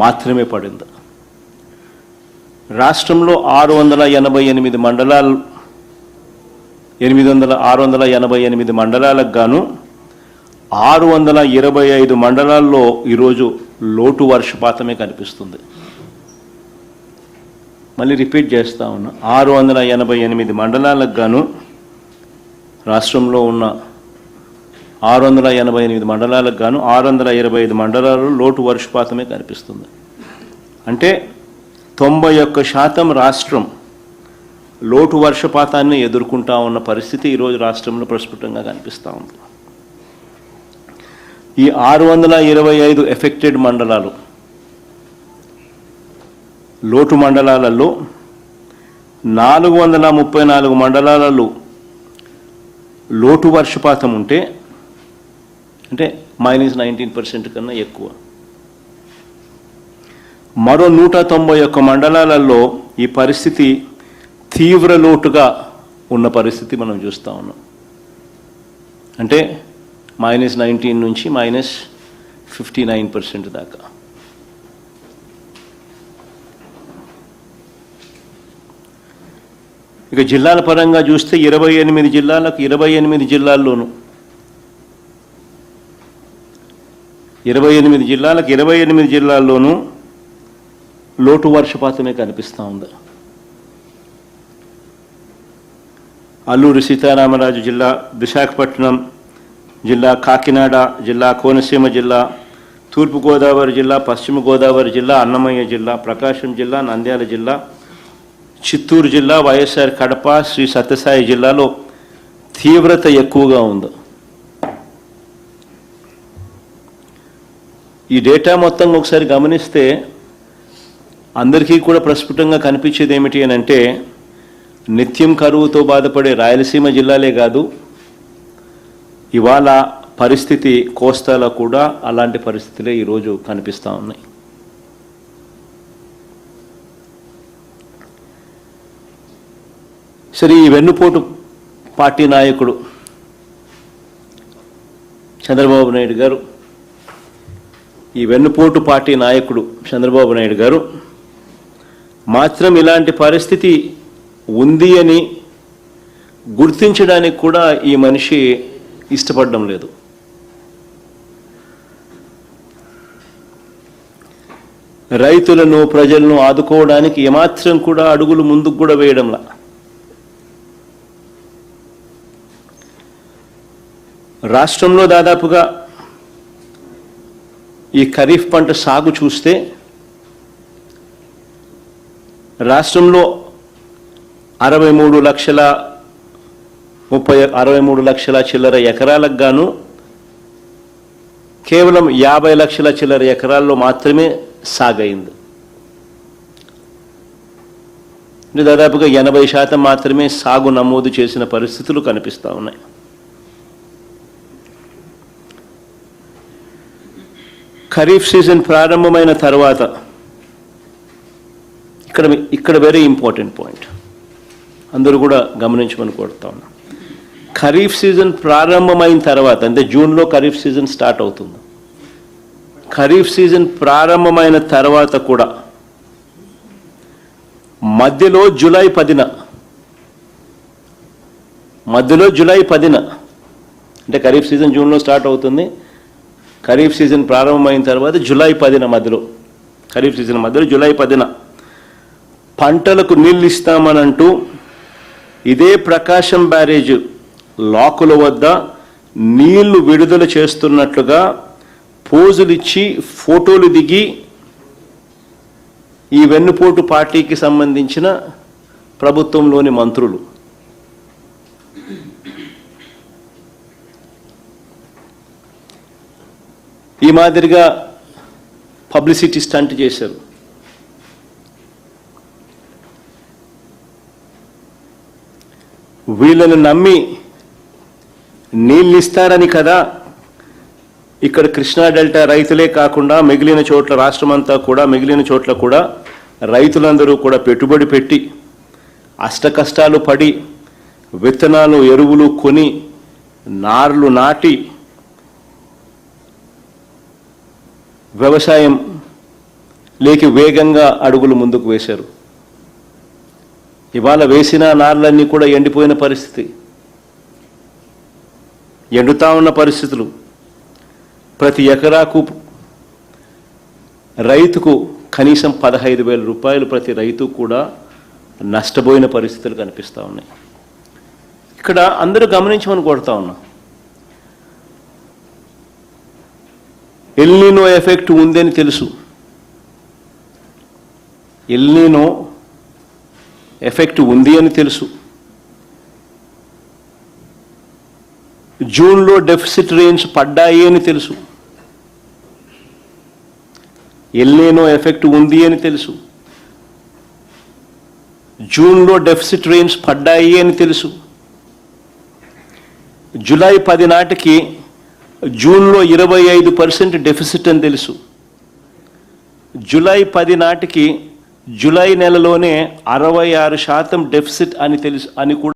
మాత్రమే పడింది. రాష్ట్రంలో 688 మండలాలు 688 మండలాలకు గాను 625 మండలాల్లో ఈరోజు లోటు వర్షపాతమే కనిపిస్తుంది. మళ్ళీ రిపీట్ చేస్తా ఉన్నా, 688 మండలాలకు గాను రాష్ట్రంలో ఉన్న 688 మండలాలకు గాను 625 మండలాల్లో లోటు వర్షపాతమే కనిపిస్తుంది. అంటే 91% రాష్ట్రం లోటు వర్షపాతాన్ని ఎదుర్కొంటా ఉన్న పరిస్థితి ఈరోజు రాష్ట్రంలో ప్రస్ఫుటంగా కనిపిస్తూ ఉంది. ఈ 625 ఎఫెక్టెడ్ మండలాలు లోటు మండలాలలో 434 మండలాలలో లోటు వర్షపాతం ఉంటే అంటే -19% కన్నా ఎక్కువ. మరో 191 మండలాలలో ఈ పరిస్థితి తీవ్ర లోటుగా ఉన్న పరిస్థితి మనం చూస్తూ ఉన్నాం. అంటే -19 నుంచి -59% దాకా. ఇక జిల్లాల పరంగా చూస్తే 28 జిల్లాలకు 28 జిల్లాల్లోనూ 28 జిల్లాలకు 28 జిల్లాల్లోనూ లోటు వర్షపాతమే కనిపిస్తూ ఉంది. అల్లూరి సీతారామరాజు జిల్లా, విశాఖపట్నం జిల్లా, కాకినాడ జిల్లా, కోనసీమ జిల్లా, తూర్పుగోదావరి జిల్లా, పశ్చిమ గోదావరి జిల్లా, అన్నమయ్య జిల్లా, ప్రకాశం జిల్లా, నంద్యాల జిల్లా, చిత్తూరు జిల్లా, వైఎస్ఆర్ కడప, శ్రీ సత్యసాయి జిల్లాలో తీవ్రత ఎక్కువగా ఉంది. ఈ డేటా మొత్తం ఒకసారి గమనిస్తే అందరికీ కూడా ప్రస్ఫుటంగా కనిపించేది ఏమిటి అని అంటే, నిత్యం కరువుతో బాధపడే రాయలసీమ జిల్లాలే కాదు, ఇవాళ పరిస్థితి కోస్తాలో కూడా అలాంటి పరిస్థితులే ఈరోజు కనిపిస్తూ ఉన్నాయి. సరే, ఈ వెన్నుపోటు పార్టీ నాయకుడు చంద్రబాబు నాయుడు గారు, ఈ వెన్నుపోటు పార్టీ నాయకుడు చంద్రబాబు నాయుడు గారు మాత్రం ఇలాంటి పరిస్థితి ఉంది అని గుర్తించడానికి కూడా ఈ మనిషి ఇష్టపడడం లేదు. రైతులను, ప్రజలను ఆదుకోవడానికి ఏమాత్రం కూడా అడుగులు ముందుకు కూడా వేయడంలా. రాష్ట్రంలో దాదాపుగా ఈ ఖరీఫ్ పంట సాగు చూస్తే రాష్ట్రంలో 63 లక్షల చిల్లర ఎకరాలకు గాను కేవలం 50 లక్షల చిల్లర ఎకరాల్లో మాత్రమే సాగైంది. అంటే దాదాపుగా 80% మాత్రమే సాగు నమోదు చేసిన పరిస్థితులు కనిపిస్తూ ఉన్నాయి. ఖరీఫ్ సీజన్ ప్రారంభమైన తర్వాత ఇక్కడ వెరీ ఇంపార్టెంట్ పాయింట్ అందరూ కూడా గమనించమని కోరుతా ఉన్నాం. ఖరీఫ్ సీజన్ ప్రారంభమైన తర్వాత, అంటే జూన్లో ఖరీఫ్ సీజన్ స్టార్ట్ అవుతుంది. ఖరీఫ్ సీజన్ ప్రారంభమైన తర్వాత కూడా మధ్యలో జూలై 10న అంటే ఖరీఫ్ సీజన్ జూన్లో స్టార్ట్ అవుతుంది. ఖరీఫ్ సీజన్ ప్రారంభమైన తర్వాత జూలై 10న ఖరీఫ్ సీజన్ మధ్యలో జూలై 10న పంటలకు నీళ్ళు ఇస్తామనంటూ ఇదే ప్రకాశం బ్యారేజ్ లాకుల వద్ద నీళ్లు విడుదల చేస్తున్నట్లుగా పోజులు ఇచ్చి ఫోటోలు దిగి ఈ వెన్నుపోటు పార్టీకి సంబంధించిన ప్రభుత్వంలోని మంత్రులు ఈ మాదిరిగా పబ్లిసిటీ స్టంట్ చేశారు. వీళ్ళను నమ్మి నీళ్ళు ఇస్తారని కదా ఇక్కడ కృష్ణా డెల్టా రైతులే కాకుండా మిగిలిన చోట్ల రాష్ట్రమంతా కూడా మిగిలిన చోట్ల కూడా రైతులందరూ కూడా పెట్టుబడి పెట్టి అష్టకష్టాలు పడి విత్తనాలు ఎరువులు కొని నార్లు నాటి వ్యవసాయం లేక వేగంగా అడుగులు ముందుకు వేశారు. ఇవాళ వేసిన నార్లన్నీ కూడా ఎండిపోయిన పరిస్థితి, ఎండుతా ఉన్న పరిస్థితులు. ప్రతి ఎకరాకు రైతుకు కనీసం 15,000 రూపాయలు ప్రతి రైతు కూడా నష్టపోయిన పరిస్థితులు కనిపిస్తూ ఉన్నాయి. ఇక్కడ అందరూ గమనించమని కోరుతా ఉన్నా, ఎల్నినో ఎఫెక్ట్ ఉందని తెలుసు. ఎల్నినో ఎఫెక్ట్ ఉంది అని తెలుసు. జూన్లో డెఫిసిట్ రేంజ్ పడ్డాయి అని తెలుసు. ఎల్నినో ఎఫెక్ట్ ఉంది అని తెలుసు. జూన్లో డెఫిసిట్ రేంజ్ పడ్డాయి అని తెలుసు. జూలై 10 నాటికి జూన్లో 25% డెఫిసిట్ అని తెలుసు. జూలై 10 నాటికి జూలై నెలలోనే 66% డెఫిసిట్ అని తెలుసు అని కూడా